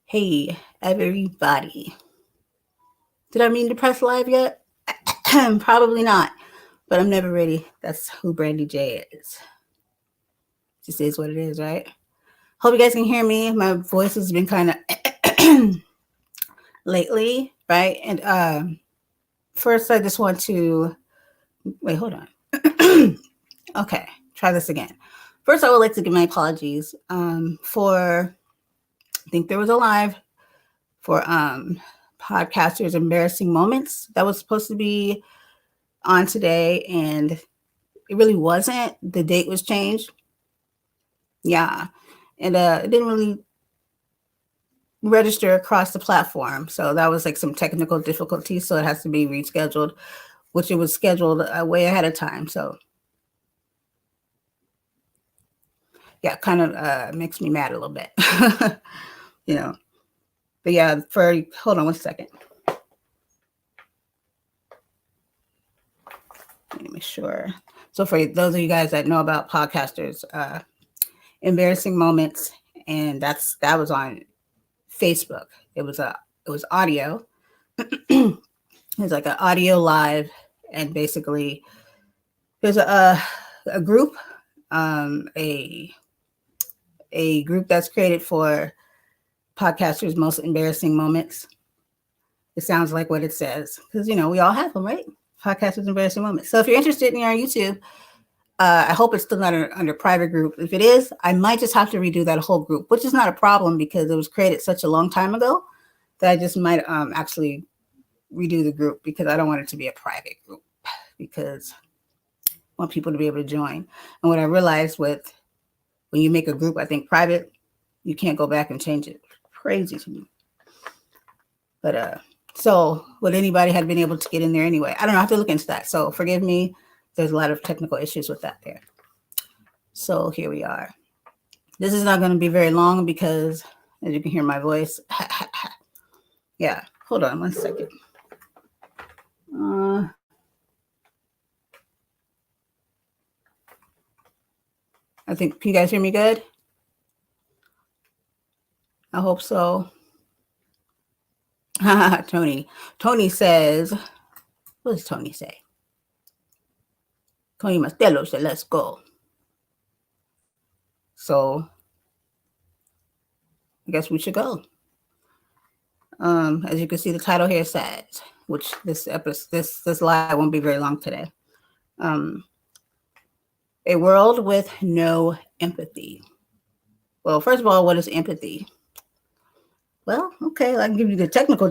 Hey, everybody. Did I mean to press live yet? Probably not, but I'm never ready. That's who Brandy J is. Just is what it is, right? Hope you guys can hear me. My voice has been kind of lately, right? And first, I just want to wait, hold on. Okay, try this again. First, I would like to give my apologies for, I think there was a live for podcasters' embarrassing moments that was supposed to be on today, and it really wasn't. The date was changed. Yeah. And it didn't really register across the platform. So that was like some technical difficulties. So it has to be rescheduled, which it was scheduled way ahead of time. So yeah, kind of makes me mad a little bit, you know. But yeah, hold on one second. Let me make sure. So for those of you guys that know about podcasters, embarrassing moments, and that was on Facebook. It was audio. It was like an audio live, and basically there's a group, a group that's created for podcasters' most embarrassing moments. It sounds like what it says, because we all have them, right? Podcasters' embarrassing moments. So if you're interested in our YouTube, I hope it's still not under private group. If it is, I might just have to redo that whole group, which is not a problem because it was created such a long time ago that I just might actually redo the group, because I don't want it to be a private group, because I want people to be able to join. And what I realized when you make a group, I think private, you can't go back and change it. Crazy to me. But so would anybody have been able to get in there anyway? I don't know. I have to look into that. So forgive me. There's a lot of technical issues with that there. So here we are. This is not going to be very long because, as you can hear my voice. Yeah. Hold on 1 second. I think, can you guys hear me good? I hope so. Tony says, what does Tony say? Tony Mastello said, let's go. So I guess we should go. As you can see, the title here says, which this live won't be very long today. A world with no empathy. Well, first of all, what is empathy? Well, okay, I can give you the technical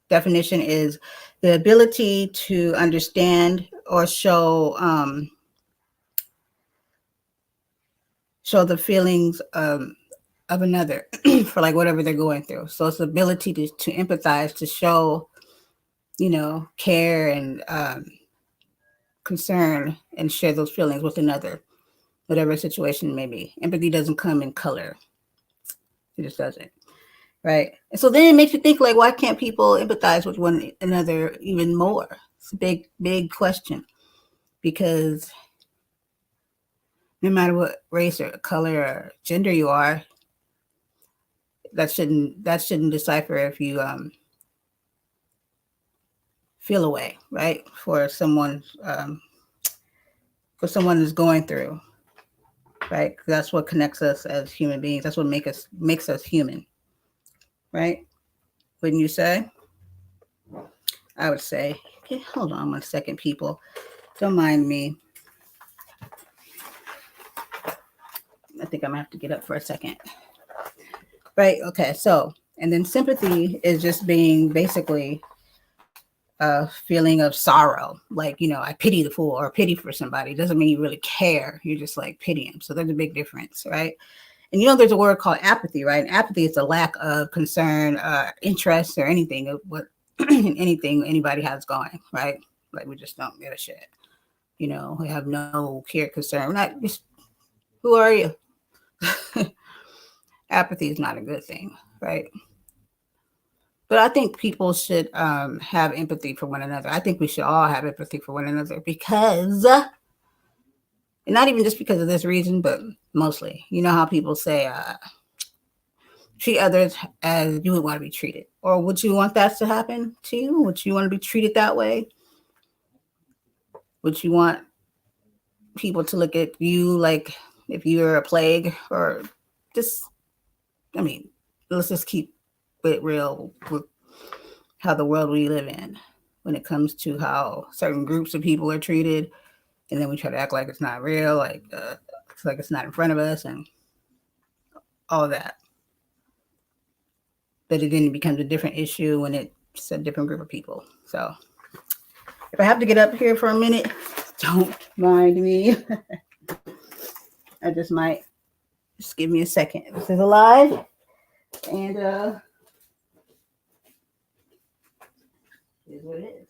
definition is the ability to understand or show the feelings of another for like whatever they're going through. So it's the ability to empathize, to show, care and concern, and share those feelings with another, whatever situation may be. Empathy doesn't come in color. It just doesn't. Right. And so then it makes you think, like, why can't people empathize with one another even more? It's a big, big question, because no matter what race or color or gender you are, that shouldn't decipher if you feel a way, right? For someone who's going through, right? That's what connects us as human beings. That's what makes us human, right? Wouldn't you say? I would say. Okay, hold on 1 second, people. Don't mind me. I think I'm gonna have to get up for a second. Right. Okay. So, and then sympathy is just being basically a feeling of sorrow. Like, I pity the fool, or pity for somebody. It doesn't mean you really care. You're just like pitying. So there's a big difference, right? And there's a word called apathy, right? And apathy is a lack of concern, interest, or anything of what anything anybody has going, right? Like, we just don't give a shit. We have no care, concern. We're not just, who are you? Apathy is not a good thing, right? But I think people should have empathy for one another. I think we should all have empathy for one another because, and not even just because of this reason, but mostly, you know how people say, treat others as you would want to be treated. Or would you want that to happen to you? Would you want to be treated that way? Would you want people to look at you like if you're a plague? Or just, I mean, let's just keep it real with how the world we live in when it comes to how certain groups of people are treated. And then we try to act like it's not real, like it's not in front of us and all that. But it then becomes a different issue when it's a different group of people. So if I have to get up here for a minute, don't mind me. I just might just give me a second. This is alive. And here's what it is.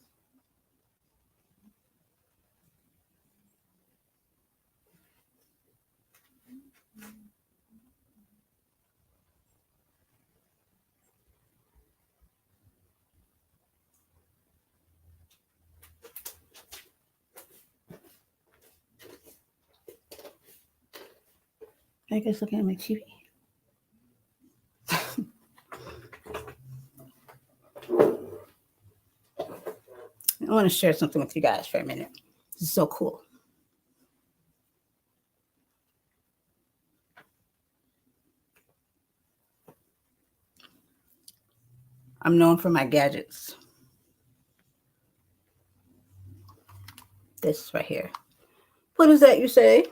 I guess looking at my TV. I want to share something with you guys for a minute. This is so cool. I'm known for my gadgets. This right here. What is that, you say?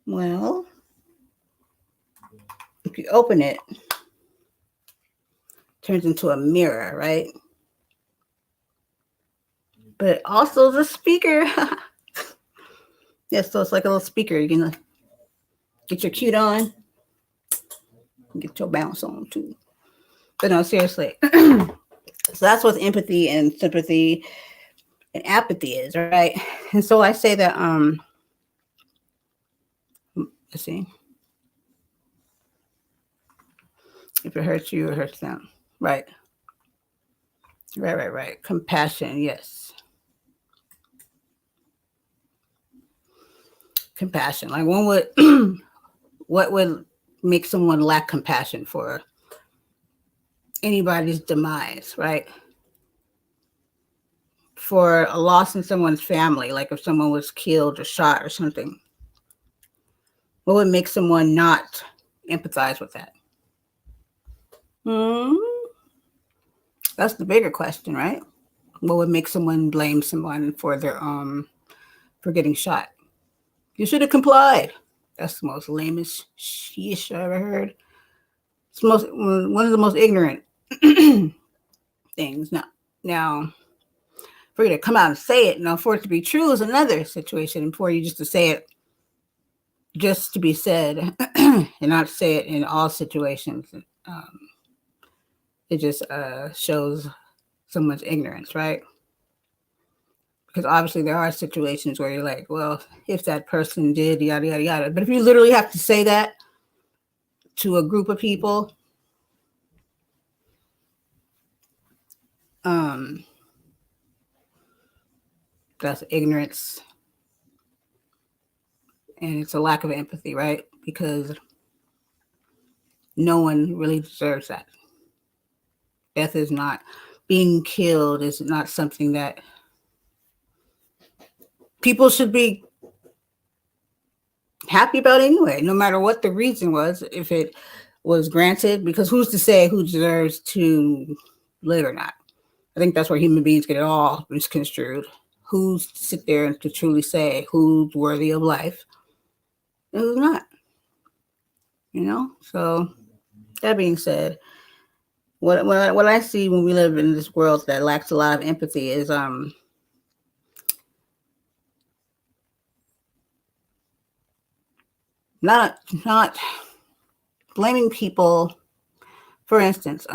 Well, if you open it, it turns into a mirror, right? But also the speaker. Yeah, so it's like a little speaker. You can get your cute on, get your bounce on too. But no, seriously. So that's what empathy and sympathy and apathy is, right? And so I say that let's see. If it hurts you, it hurts them. Right. Right. Compassion, yes. Compassion. Like one would what would make someone lack compassion for anybody's demise, right? For a loss in someone's family, like if someone was killed or shot or something. What would make someone not empathize with that? That's the bigger question, right? What would make someone blame someone for their for getting shot? You should have complied. That's the most lamest sheesh I ever heard. It's one of the most ignorant things. Now, for you to come out and say it, now for it to be true is another situation. And for you just to say it, just to be said, and not say it in all situations, it just shows someone's ignorance, right? Because obviously there are situations where you're like, well, if that person did, yada, yada, yada. But if you literally have to say that to a group of people, that's ignorance. And it's a lack of empathy, right? Because no one really deserves that. Death is not, being killed is not something that people should be happy about anyway, no matter what the reason was, if it was granted, because who's to say who deserves to live or not? I think that's where human beings get it all misconstrued. Who's to sit there and to truly say who's worthy of life and who's not? You know? So that being said, what I see when we live in this world that lacks a lot of empathy is not blaming people. For instance,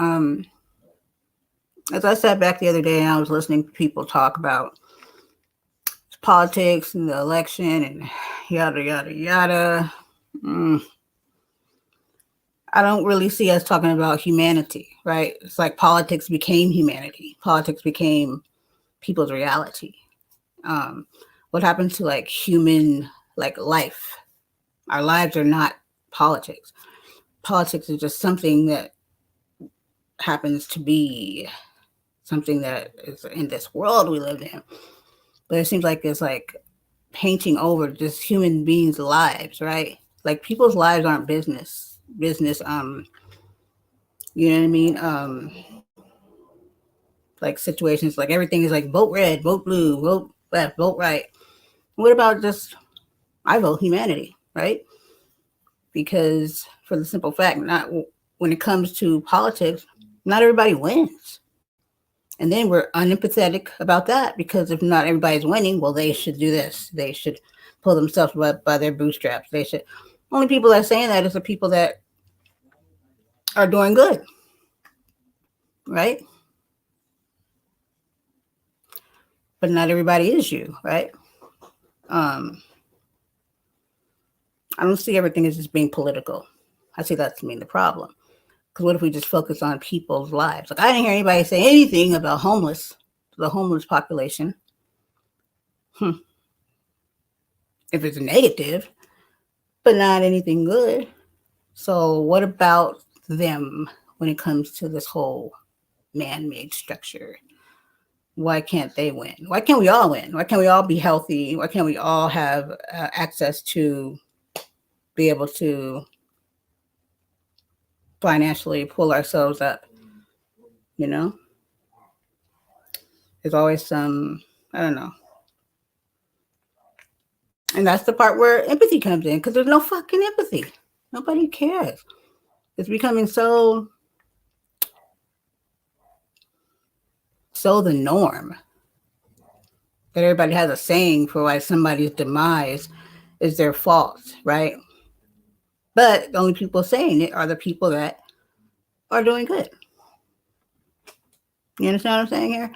as I sat back the other day and I was listening to people talk about politics and the election and yada yada yada. I don't really see us talking about humanity, right? It's like politics became humanity. Politics became people's reality. Um, what happened to like human like life? Our lives are not politics. Politics is just something that happens to be something that is in this world we live in. But it seems like it's like painting over just human beings' lives, right? Like people's lives aren't business. You know what I mean? Like situations like everything is like vote red, vote blue, vote left, vote right. What about just I vote humanity, right? Because for the simple fact, not when it comes to politics, not everybody wins. And then we're unempathetic about that because if not everybody's winning, well, they should do this. They should pull themselves up by their bootstraps. They should. Only people that are saying that is the people that are doing good, right? But not everybody is you, right? Um, I don't see everything as just being political. I see that's the problem. Because what if we just focus on people's lives? Like I didn't hear anybody say anything about the homeless population. If it's negative, but not anything good. So what about them when it comes to this whole man-made structure? Why can't they win? Why can't we all win? Why can't we all be healthy? Why can't we all have access to be able to financially pull ourselves up? You know, there's always some, I don't know. And that's the part where empathy comes in because there's no fucking empathy. Nobody cares. It's becoming so the norm that everybody has a saying for why somebody's demise is their fault, right? But the only people saying it are the people that are doing good. You understand what I'm saying here?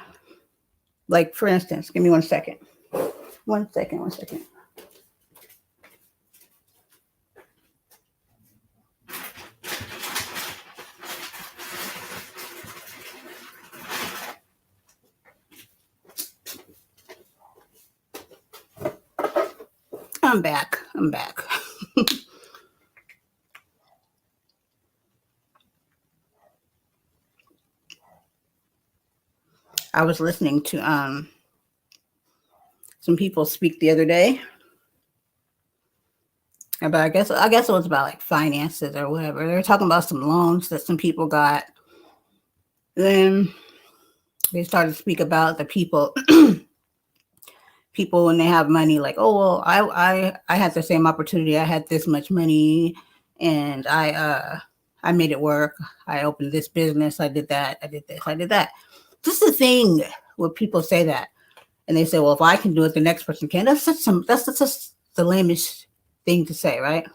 Like, for instance, give me 1 second. 1 second, 1 second. I'm back. I was listening to some people speak the other day about I guess it was about like finances or whatever. They were talking about some loans that some people got. Then they started to speak about the people when they have money, like, oh well, I had the same opportunity. I had this much money, and I made it work. I opened this business. I did that. I did this. I did that. This is the thing where people say that, and they say, well, if I can do it, the next person can. That's just the lamest thing to say, right?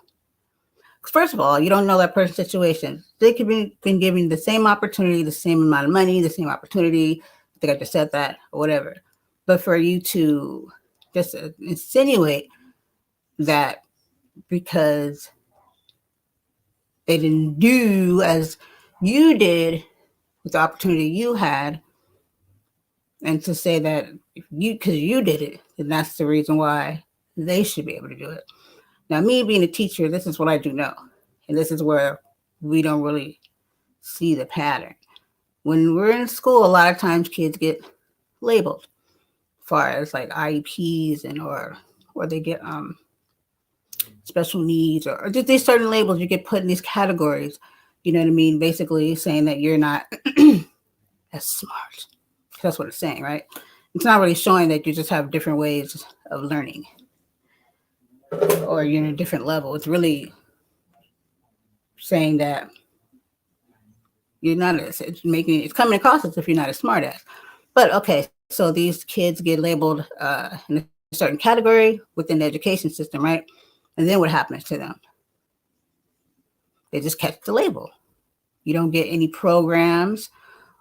First of all, you don't know that person's situation. They could be been given the same opportunity, the same amount of money, the same opportunity. I think I just said that or whatever. But for you to just insinuate that because they didn't do as you did with the opportunity you had, and to say that because you did it, then that's the reason why they should be able to do it. Now, me being a teacher, this is what I do know. And this is where we don't really see the pattern. When we're in school, a lot of times kids get labeled as far as like IEPs and or they get special needs or just these certain labels. You get put in these categories. You know what I mean? Basically saying that you're not as smart. That's what it's saying, right? It's not really showing that you just have different ways of learning or you're in a different level. It's really saying that you're not as it's coming across as if you're not as smart as. But okay, so these kids get labeled in a certain category within the education system, right? And then what happens to them? They just catch the label. You don't get any programs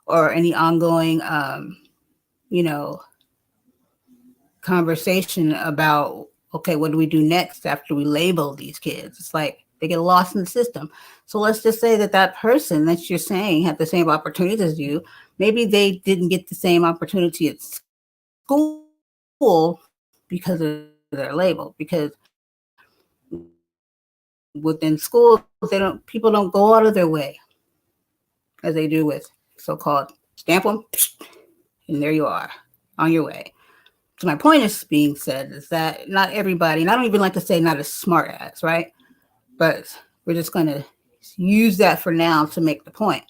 or any ongoing, conversation about, okay, what do we do next after we label these kids? It's like They get lost in the system. So let's just say that that person that you're saying had the same opportunities as you. Maybe they didn't get the same opportunity at school because of their label. Because within schools, they don't people don't go out of their way as they do with so-called stamp them, and there you are on your way. So my point is being said is that not everybody, and I don't even like to say not as smart as, right? But we're just going to use that for now to make the point.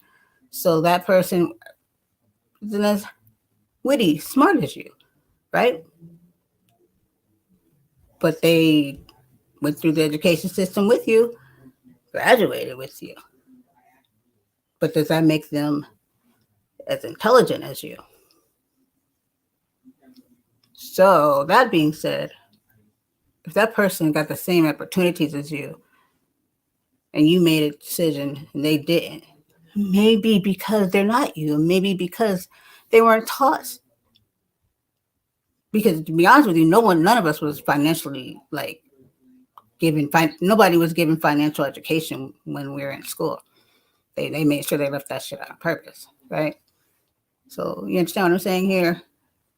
So that person isn't as witty, smart as you, right? But they went through the education system with you, graduated with you. But does that make them as intelligent as you? So that being said, if that person got the same opportunities as you and you made a decision and they didn't, maybe because they're not you, maybe because they weren't taught. Because to be honest with you, none of us was financially like nobody was given financial education when we were in school. They made sure they left that shit out on purpose, right? So you understand what I'm saying here?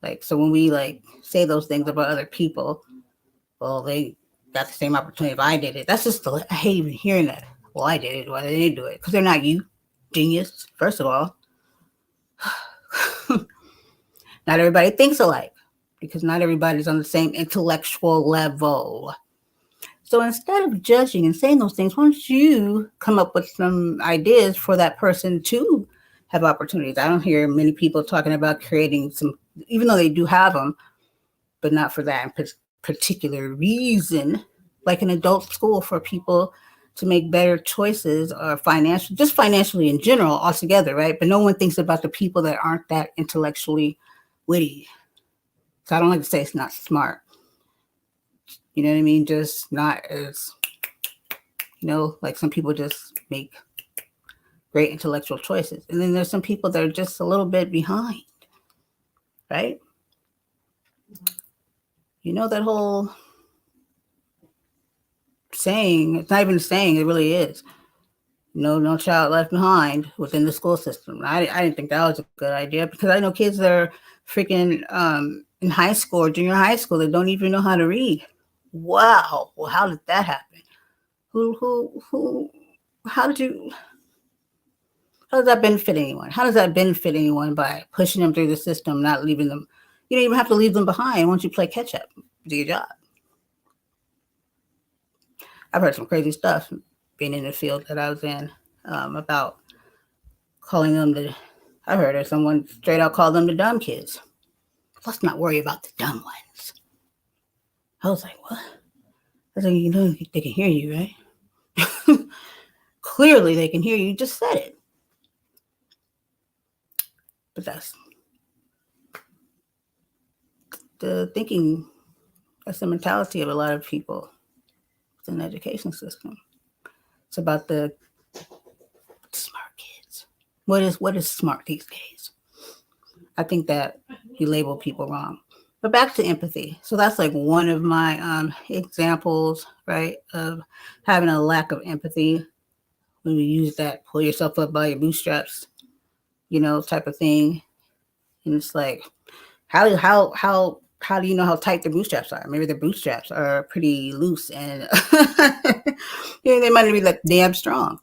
Like, so when we like say those things about other people, well, they got the same opportunity if I did it. That's just I hate even hearing that. Well, I did it. Why they didn't do it? Because they're not you, genius. First of all, not everybody thinks alike because not everybody's on the same intellectual level. So instead of judging and saying those things, why don't you come up with some ideas for that person to have opportunities? I don't hear many people talking about creating some, even though they do have them, but not for that particular reason, like an adult school for people to make better choices or just financially in general altogether, right? But no one thinks about the people that aren't that intellectually witty. So I don't like to say it's not smart. You know what I mean? Just not as, like some people just make great intellectual choices. And then there's some people that are just a little bit behind, right? You know, that whole saying, it's not even a saying, it really is. No child left behind within the school system. I didn't think that was a good idea because I know kids that are freaking in high school or junior high school that don't even know how to read. Wow. Well, how did that happen? How did you, how does that benefit anyone? How does that benefit anyone by pushing them through the system, not leaving them? You don't even have to leave them behind once you play catch up. Do your job. I've heard some crazy stuff being in the field that I was in about calling them I heard of someone straight out call them the dumb kids. Let's not worry about the dumb ones. I was like, what? I was like, they can hear you, right? Clearly they can hear you. You just said it. But that's the thinking, that's the mentality of a lot of people in the education system. It's about the smart kids. What is smart these days? I think that you label people wrong. But back to empathy. So that's like one of my examples, right, of having a lack of empathy. When we use that pull yourself up by your bootstraps, type of thing. And it's like, how do you know how tight the bootstraps are? Maybe the bootstraps are pretty loose and they might be like damn strong,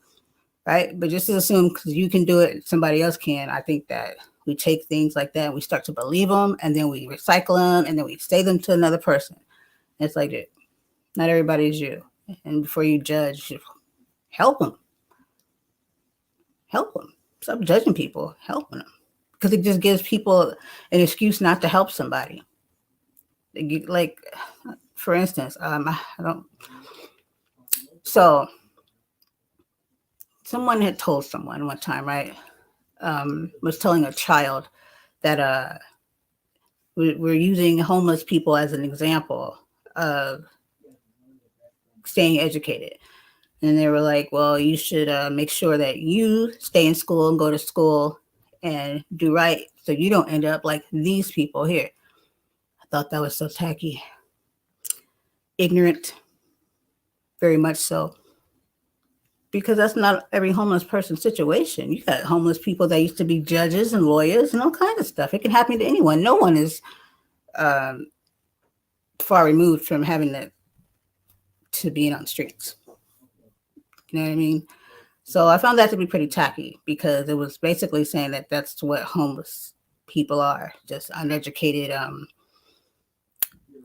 right? But just to assume because you can do it, somebody else can. I think that we take things like that and we start to believe them, and then we recycle them, and then we say them to another person. And it's like, not everybody's you. And before you judge, help them. Help them. Stop judging people. Helping them. Because it just gives people an excuse not to help somebody. Like, for instance, I don't. So, someone had told someone one time, right? Was telling a child that we're using homeless people as an example of staying educated. And they were like, well, you should make sure that you stay in school and go to school and do right so you don't end up like these people here. I thought that was so tacky. Ignorant, very much so. because that's not every homeless person's situation. You got homeless people that used to be judges and lawyers and all kinds of stuff. It can happen to anyone. No one is um, far removed from having to being on streets. You know what I mean? So I found that to be pretty tacky because it was basically saying that that's what homeless people are, just uneducated,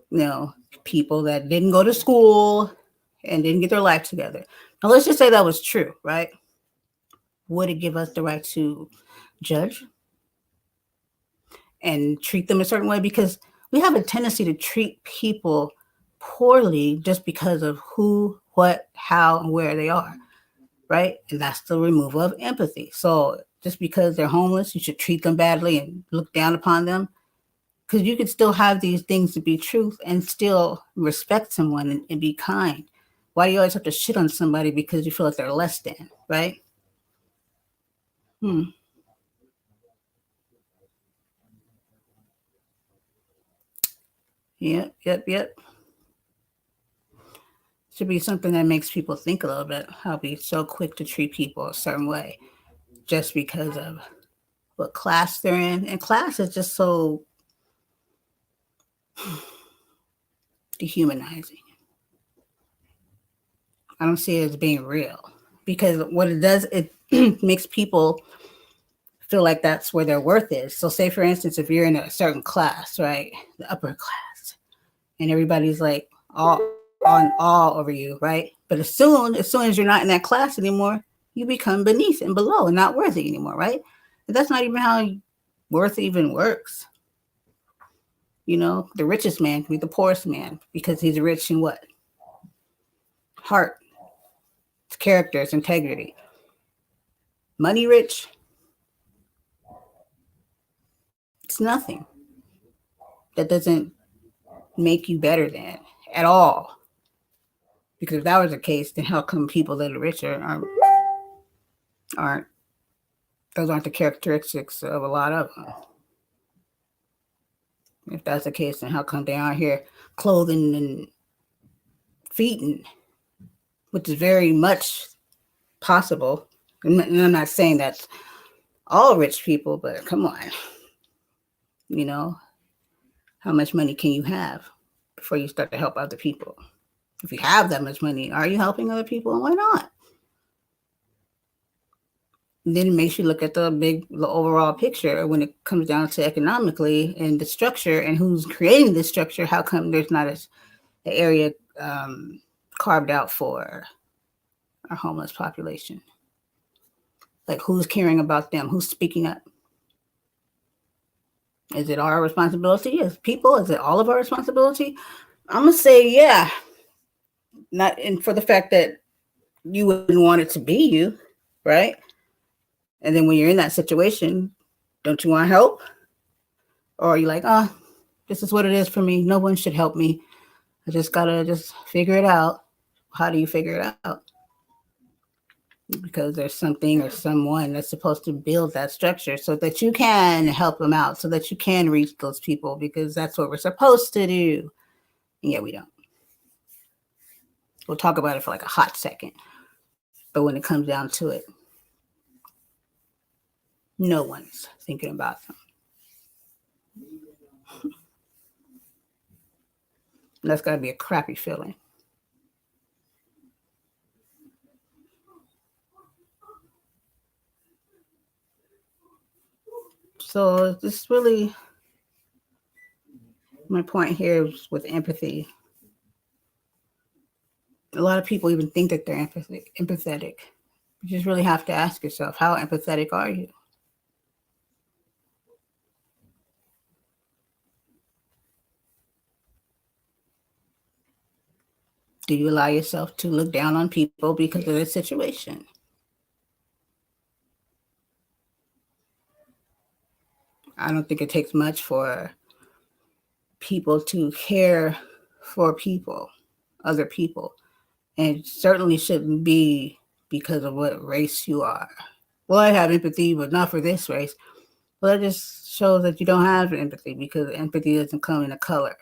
you know, people that didn't go to school and didn't get their life together. Now let's just say that was true, right? Would it give us the right to judge and treat them a certain way? Because we have a tendency to treat people poorly just because of who, what, how, and where they are, right? And that's the removal of empathy. So just because they're homeless, you should treat them badly and look down upon them. Because you could still have these things to be truth and still respect someone and be kind. Why do you always have to shit on somebody because you feel like they're less than, right? Hmm. Yep, yep, yep. Should be something that makes people think a little bit. How be so quick to treat people a certain way just because of what class they're in. And class is just so dehumanizing. I don't see it as being real because what it does, it makes people feel like that's where their worth is. So, say for instance, if you're in a certain class, right, the upper class, and everybody's like all on all over you, right? But as soon as you're not in that class anymore, you become beneath and below and not worthy anymore, right? But that's not even how worth even works. You know, the richest man can be the poorest man because he's rich in what? Heart, character, integrity. Money rich, it's nothing. That doesn't make you better than at all. Because if that was the case, then how come people that are richer aren't those aren't the characteristics of a lot of them? If that's the case, then how come they aren't here clothing and feeding, which is very much possible. And I'm not saying that's all rich people, but come on, you know, how much money can you have before you start to help other people? If you have that much money, are you helping other people? And why not? And then it makes you look at the overall picture when it comes down to economically and the structure and who's creating this structure. How come there's not an area carved out for our homeless population? Like, who's caring about them? Who's speaking up? Is it our responsibility as people? Is it all of our responsibility? I'm gonna say yeah. Not and for the fact that you wouldn't want it to be you, right? And then when you're in that situation, don't you want help? Or are you like, oh, this is what it is for me. No one should help me. I just gotta just figure it out. How do you figure it out? Because there's something or someone that's supposed to build that structure so that you can help them out, so that you can reach those people, because that's what we're supposed to do. And yet we don't. We'll talk about it for like a hot second. But when it comes down to it, no one's thinking about them. That's got to be a crappy feeling. So this really, my point here is with empathy. A lot of people even think that they're empathetic. You just really have to ask yourself, how empathetic are you? Do you allow yourself to look down on people because of their situation? I don't think it takes much for people to care for people, other people. And it certainly shouldn't be because of what race you are. Well, I have empathy, but not for this race. Well, that just shows that you don't have empathy, because empathy doesn't come in a color.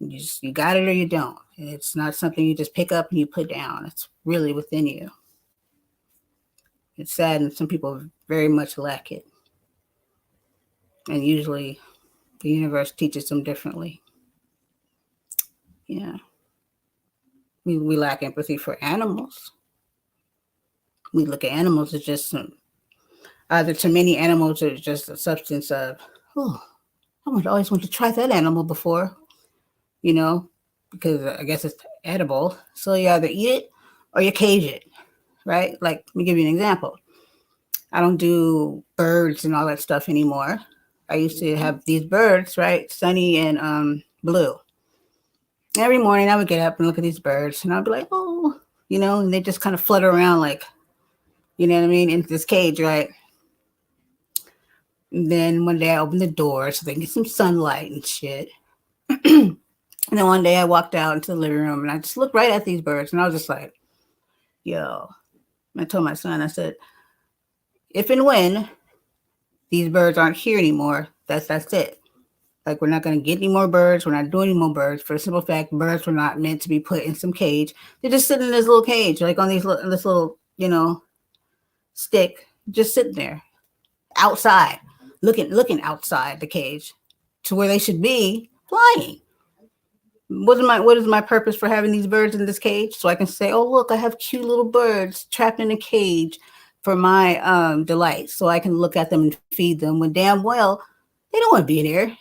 You got it or you don't. It's not something you just pick up and you put down. It's really within you. It's sad, and some people very much lack it. And usually the universe teaches them differently. Yeah. We lack empathy for animals. We look at animals as just either to many animals are just a substance of, oh, I would always want to try that animal before, you know, because I guess it's edible. So you either eat it or you cage it, right? Like, let me give you an example. I don't do birds and all that stuff anymore. I used to have these birds, right? Sunny and Blue. Every morning I would get up and look at these birds and I'd be like, oh, and they just kind of flutter around like, you know what I mean, in this cage, right? And then one day I opened the door so they can get some sunlight and shit. And then one day I walked out into the living room and I just looked right at these birds and I was just like, yo. I told my son, I said, if and when these birds aren't here anymore, that's it. Like, we're not going to get any more birds. We're not doing any more birds for the simple fact birds were not meant to be put in some cage. They're just sitting in this little cage, like on this little, stick, just sitting there outside, looking outside the cage to where they should be flying. What is my purpose for having these birds in this cage? So I can say, oh, look, I have cute little birds trapped in a cage for my delight. So I can look at them and feed them when damn well they don't want to be there.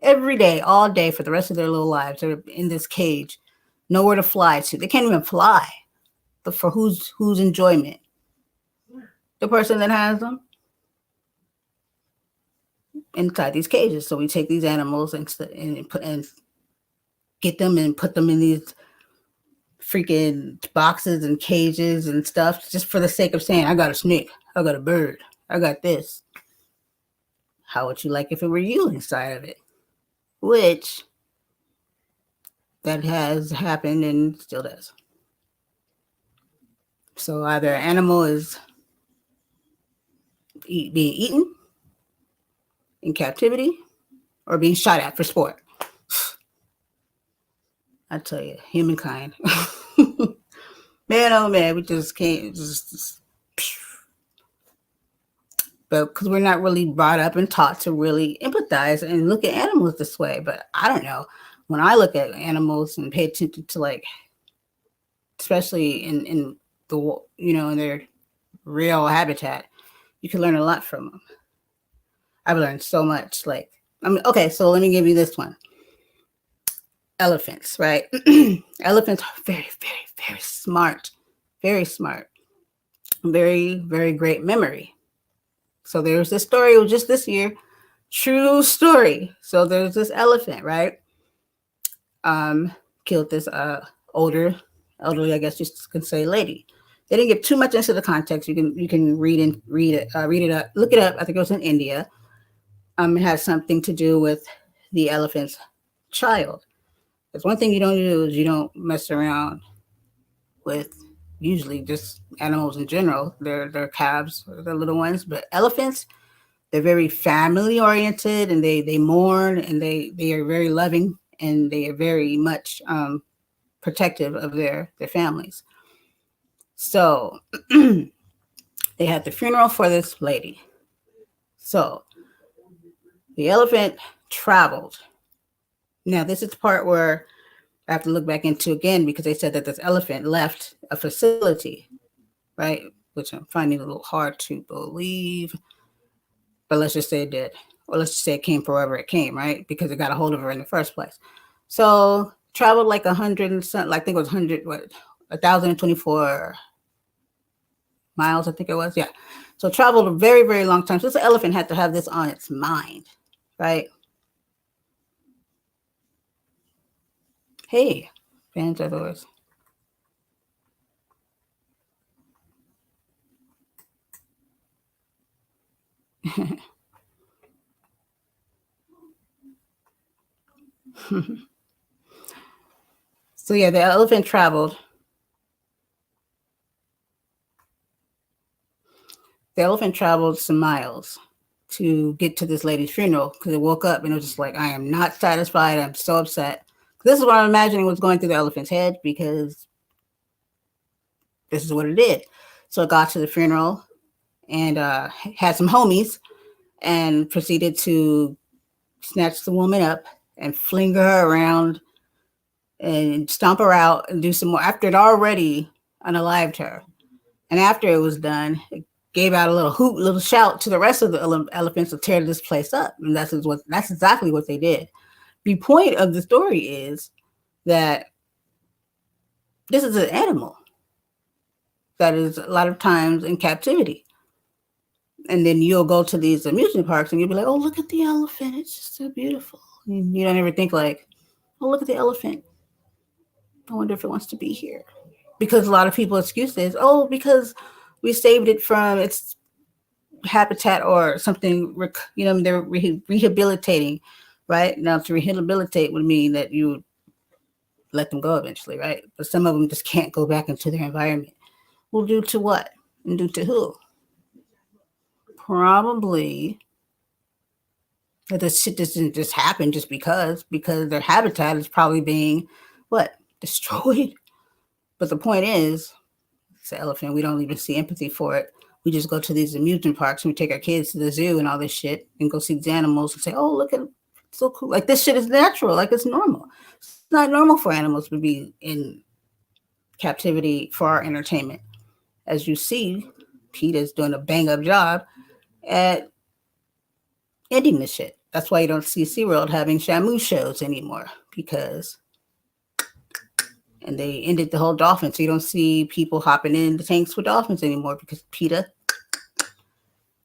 Every day, all day, for the rest of their little lives, they're in this cage, nowhere to fly to. They can't even fly. But for whose enjoyment? The person that has them inside these cages. So we take these animals and get them and put them in these freaking boxes and cages and stuff, just for the sake of saying, I got a snake, I got a bird, I got this. How would you like if it were you inside of it? Which that has happened and still does. So either an animal is being eaten in captivity or being shot at for sport. I tell you, humankind. Man, oh man, we just can't but because we're not really brought up and taught to really empathize and look at animals this way. But I don't know. When I look at animals and pay attention to, like, especially in the, in their real habitat, you can learn a lot from them. I've learned so much. Like, okay, so let me give you this one. Elephants, right? Elephants are very, very, very smart. Very smart. Very, very great memory. So there's this story, it was just this year, true story. So there's this elephant, right? Killed this elderly, I guess you can say, lady. They didn't get too much into the context. You can read it up, look it up. I think it was in India. It has something to do with the elephant's child. Because one thing you don't do is you don't mess around with usually just animals in general. They're calves, the little ones, but elephants, they're very family oriented and they mourn and they are very loving and they are very much protective of their families. So they had the funeral for this lady. So the elephant traveled. Now this is the part where I have to look back into again, because they said that this elephant left a facility, right? Which I'm finding a little hard to believe. But let's just say it did. Or let's just say it came from wherever it came, right? Because it got a hold of her in the first place. So traveled like 100 and something, like I think it was 1,024 miles, I think it was. Yeah. So traveled a very, very long time. So this elephant had to have this on its mind, right? Hey, fans are yours. So yeah, the elephant traveled. The elephant traveled some miles to get to this lady's funeral because it woke up and it was just like, I am not satisfied. I'm so upset. This is what I'm imagining was going through the elephant's head, because this is what it did. So I got to the funeral and had some homies and proceeded to snatch the woman up and fling her around and stomp her out and do some more after it already unalived her. And after it was done, it gave out a little hoot, little shout to the rest of the elephants to tear this place up. And that's exactly what they did. The point of the story is that this is an animal that is a lot of times in captivity. And then you'll go to these amusement parks and you'll be like, oh, look at the elephant. It's just so beautiful. And you don't ever think like, oh, look at the elephant. I wonder if it wants to be here. Because a lot of people excuse this, oh, because we saved it from its habitat or something, they're rehabilitating, right? Now, to rehabilitate would mean that you let them go eventually, right? But some of them just can't go back into their environment. Well, due to what? And due to who? Probably that this shit doesn't just happen just because their habitat is probably being what? Destroyed. But the point is, it's an elephant. We don't even see empathy for it. We just go to these amusement parks and we take our kids to the zoo and all this shit and go see these animals and say, oh, look at it. It's so cool. Like this shit is natural. Like it's normal. It's not normal for animals to be in captivity for our entertainment. As you see, PETA's doing a bang up job at ending this shit. That's why you don't see SeaWorld having Shamu shows anymore because and they ended the whole dolphin. So you don't see people hopping in the tanks with dolphins anymore because PETA,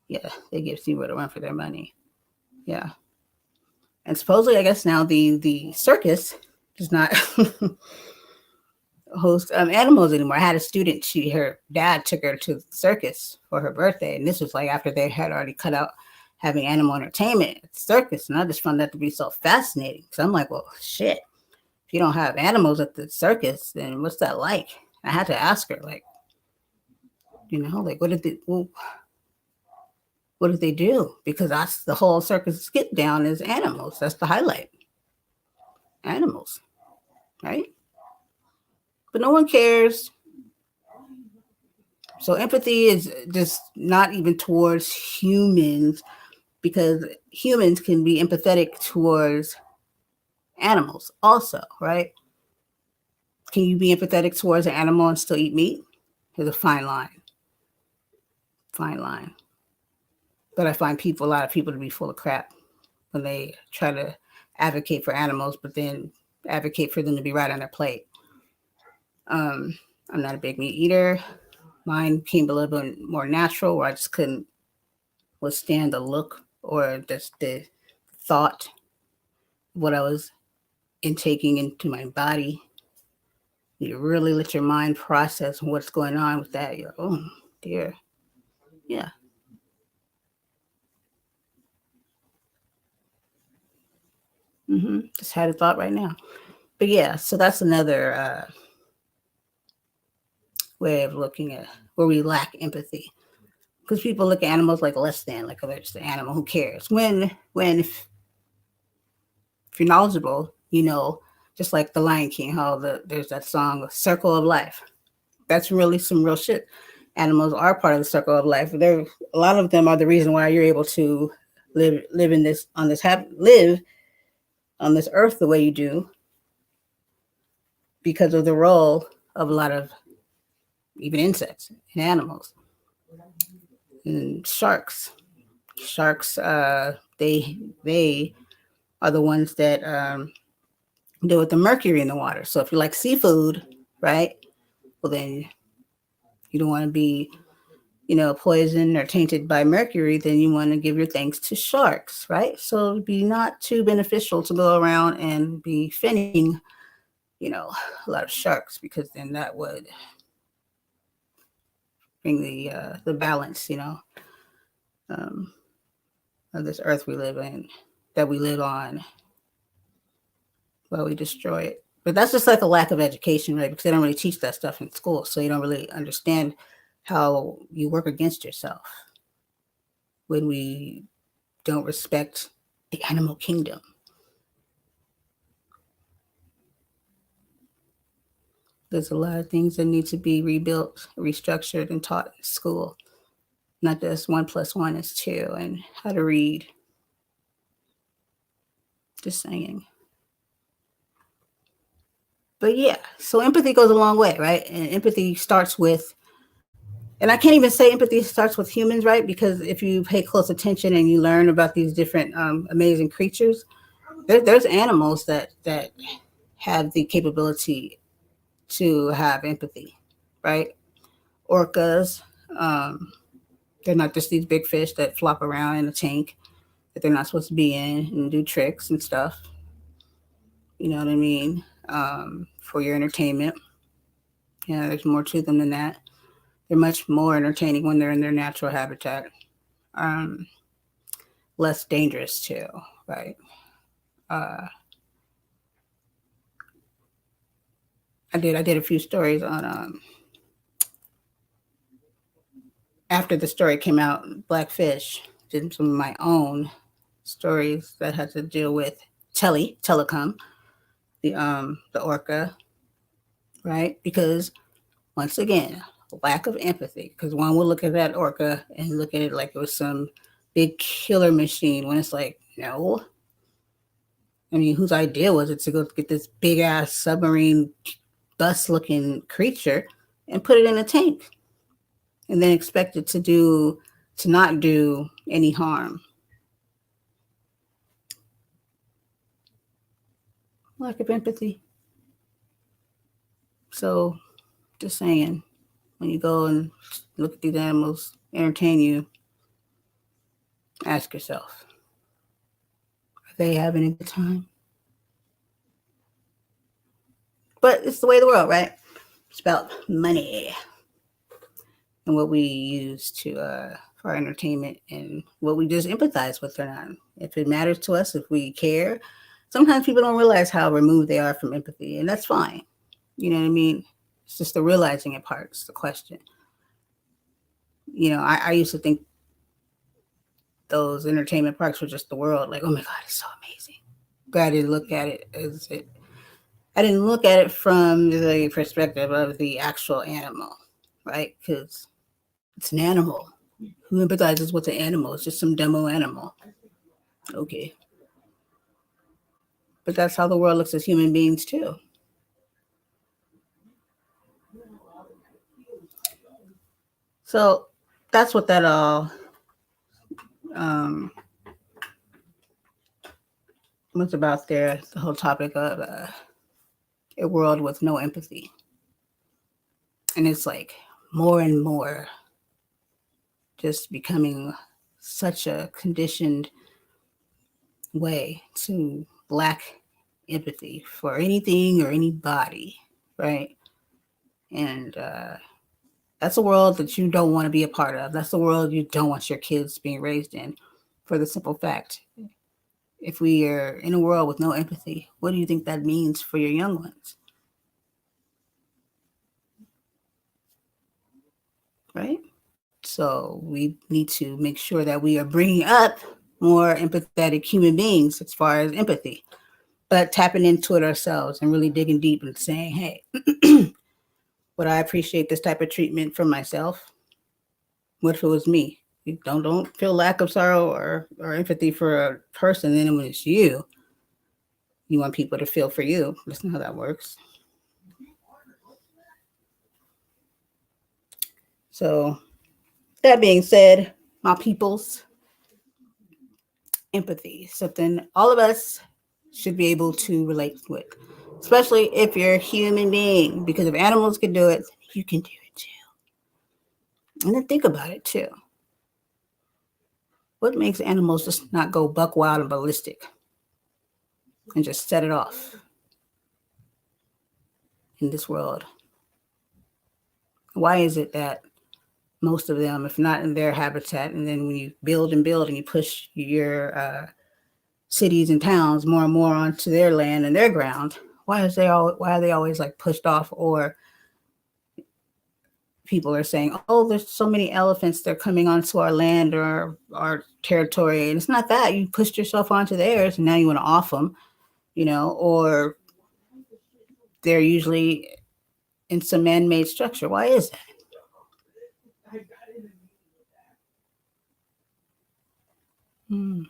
yeah, they give SeaWorld a run for their money. Yeah. And supposedly, I guess now the circus does not host animals anymore. I had a student, her dad took her to the circus for her birthday. And this was like after they had already cut out having animal entertainment at the circus. And I just found that to be so fascinating. So I'm like, well, shit. If you don't have animals at the circus, then what's that like? I had to ask her, like, like what did they do? Because that's the whole circus skip down is animals. That's the highlight. Animals, right? But no one cares. So empathy is just not even towards humans because humans can be empathetic towards animals also, right? Can you be empathetic towards an animal and still eat meat? There's a fine line. Fine line. But I find a lot of people to be full of crap when they try to advocate for animals, but then advocate for them to be right on their plate. I'm not a big meat eater. Mine came a little bit more natural where I just couldn't withstand the look or just the thought, what I was intaking into my body. You really let your mind process what's going on with that. You're like, oh dear. Yeah. Just had a thought right now. But yeah, so that's another way of looking at where we lack empathy. Because people look at animals like less than, like, oh, they're just an animal, who cares? When if you're knowledgeable, just like the Lion King, how there's that song, Circle of Life. That's really some real shit. Animals are part of the circle of life. A lot of them are the reason why you're able to live on this earth the way you do, because of the role of a lot of even insects and animals. And sharks, they are the ones that deal with the mercury in the water. So if you like seafood, right, well then you don't want to be poisoned or tainted by mercury, then you want to give your thanks to sharks, right? So it'd be not too beneficial to go around and be finning, a lot of sharks, because then that would bring the balance, of this earth we live in, that we live on, while we destroy it. But that's just like a lack of education, right? Because they don't really teach that stuff in school, so you don't really understand how you work against yourself when we don't respect the animal kingdom. There's a lot of things that need to be rebuilt, restructured, and taught in school. Not just 1 plus 1 is 2, and how to read. Just saying. But yeah, so empathy goes a long way, right? And empathy starts with, and I can't even say empathy starts with humans, right? Because if you pay close attention and you learn about these different amazing creatures, there's animals that have the capability to have empathy, right? Orcas, um, they're not just these big fish that flop around in a tank that they're not supposed to be in and do tricks and stuff. You know what I mean? For your entertainment. Yeah, there's more to them than that. They're much more entertaining when they're in their natural habitat. Um, Less dangerous too, right? Uh, I did a few stories on after the story came out, Blackfish. Did some of my own stories that had to deal with telecom, the orca, right? Because once again, lack of empathy. Because one will look at that orca and look at it like it was some big killer machine. When it's like, no. I mean, whose idea was it to go get this big ass submarine bus looking creature and put it in a tank and then expect it to not do any harm? Lack of empathy. So, just saying, when you go and look at these animals, entertain you, ask yourself, are they having a good time? But it's the way of the world, right? It's about money and what we use to for our entertainment and what we just empathize with or not. If it matters to us, if we care, sometimes people don't realize how removed they are from empathy, and that's fine. You know what I mean? It's just the realizing it part. It's the question. You know, I used to think those entertainment parks were just the world. Like, oh my God, it's so amazing. But I didn't look at it as it. I didn't look at it from the perspective of the actual animal, right? Because it's an animal. Who empathizes with the animal? It's just some demo animal. Okay. But that's how the world looks as human beings too. So that's what that all um, was about there. The whole topic of a world with no empathy. And it's like more and more just becoming such a conditioned way to lack empathy for anything or anybody, right? And that's a world that you don't want to be a part of. That's the world you don't want your kids being raised in, for the simple fact. If we are in a world with no empathy, what do you think that means for your young ones, right? So we need to make sure that we are bringing up more empathetic human beings as far as empathy, but tapping into it ourselves and really digging deep and saying, hey, would I appreciate this type of treatment from myself? What if it was me? You don't feel lack of sorrow or empathy for a person. Then when it's you want people to feel for you. That's not how that works. So that being said, my peoples, empathy, something all of us should be able to relate with, especially if you're a human being. Because if animals can do it, you can do it too. And then think about it too. What makes animals just not go buck wild and ballistic and just set it off in this world? Why is it that most of them, if not in their habitat, and then when you build and build and you push your cities and towns more and more onto their land and their ground, why are they always like pushed off? Or people are saying, oh, there's so many elephants, they're coming onto our land or our territory, and it's not that. You pushed yourself onto theirs and now you want to off them, or they're usually in some man-made structure. Why is that? Hmm.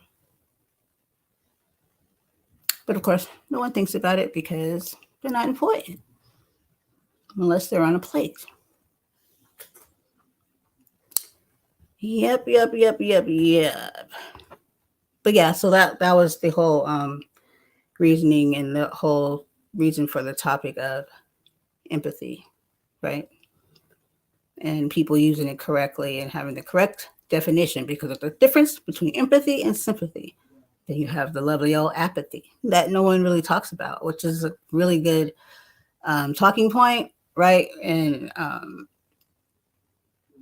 But of course, no one thinks about it because they're not important unless they're on a plate. Yep. But yeah, so that was the whole reasoning and the whole reason for the topic of empathy, right? And people using it correctly and having the correct definition, because of the difference between empathy and sympathy. Then you have the lovely old apathy that no one really talks about, which is a really good talking point, right? And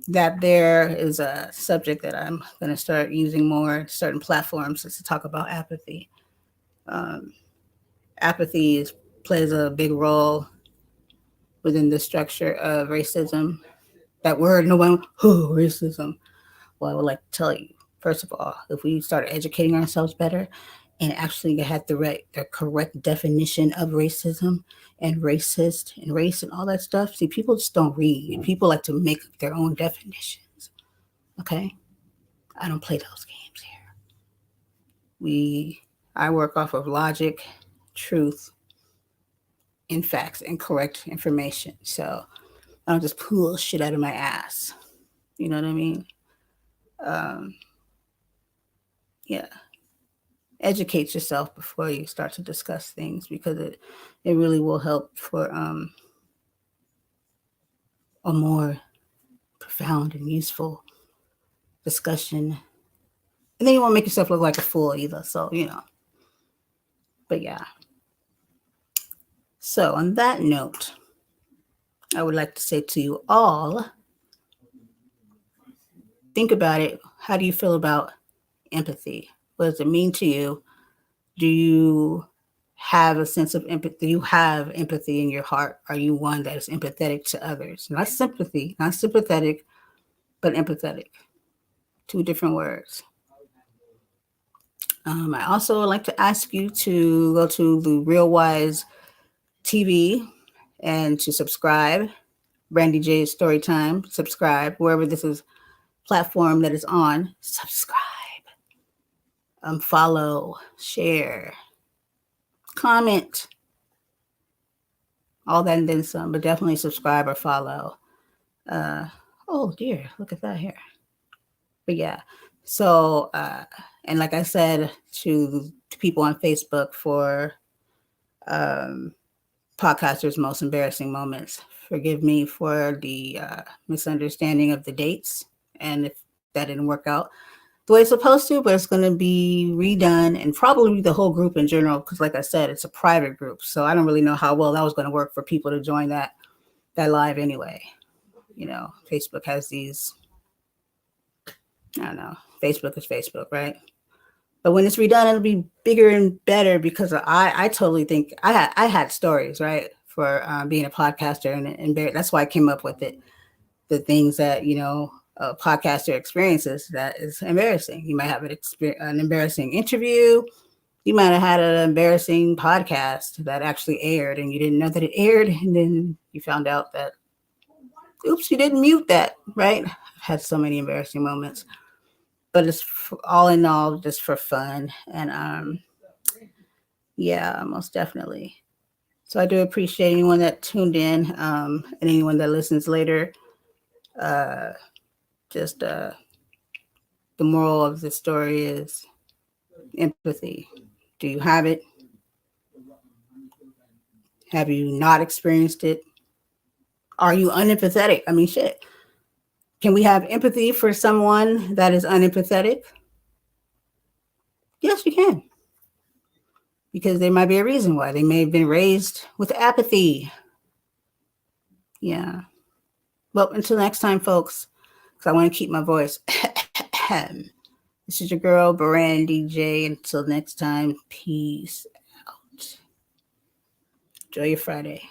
that there is a subject that I'm going to start using more certain platforms to talk about apathy. Um, apathy plays a big role within the structure of racism. That word, no one, racism. Well, I would like to tell you, first of all, if we start educating ourselves better and actually had the correct definition of racism and racist and race and all that stuff, see, people just don't read. People like to make up their own definitions. Okay? I don't play those games here. I work off of logic, truth, and facts and correct information. So I don't just pull shit out of my ass. You know what I mean? Yeah. Educate yourself before you start to discuss things, because it really will help for a more profound and useful discussion. And then you won't make yourself look like a fool either. So, but yeah. So on that note, I would like to say to you all, think about it. How do you feel about empathy? What does it mean to you? Do you have a sense of empathy? Do you have empathy in your heart? Are you one that is empathetic to others? Not sympathy, not sympathetic, but empathetic. Two different words. I also would like to ask you to go to the Real Wise TV and to subscribe. Brandy J's Storytime. Subscribe wherever this is platform that is on. Subscribe. Follow, share, comment, all that and then some. But definitely subscribe or follow. Oh dear, look at that here. But yeah, so and like I said to people on Facebook for podcasters' most embarrassing moments, forgive me for the misunderstanding of the dates, and if that didn't work out the way it's supposed to, but it's going to be redone, and probably the whole group in general, because like I said, it's a private group, so I don't really know how well that was going to work for people to join that live anyway. Facebook has these, I don't know, Facebook is Facebook, right? But when it's redone, it'll be bigger and better, because I totally think I had stories, right, for being a podcaster, and that's why I came up with it. The things that a podcaster experiences that is embarrassing. You might have an embarrassing interview. You might have had an embarrassing podcast that actually aired, and you didn't know that it aired, and then you found out that, oops, you didn't mute that, right? I've had so many embarrassing moments. But it's all in all just for fun. And yeah, most definitely. So I do appreciate anyone that tuned in, and anyone that listens later. Just the moral of the story is empathy. Do you have it? Have you not experienced it? Are you unempathetic? I mean, shit. Can we have empathy for someone that is unempathetic? Yes, you can. Because there might be a reason why. They may have been raised with apathy. Yeah. Well, until next time, folks, because I want to keep my voice. This is your girl, Brandy J. Until next time, peace out. Enjoy your Friday.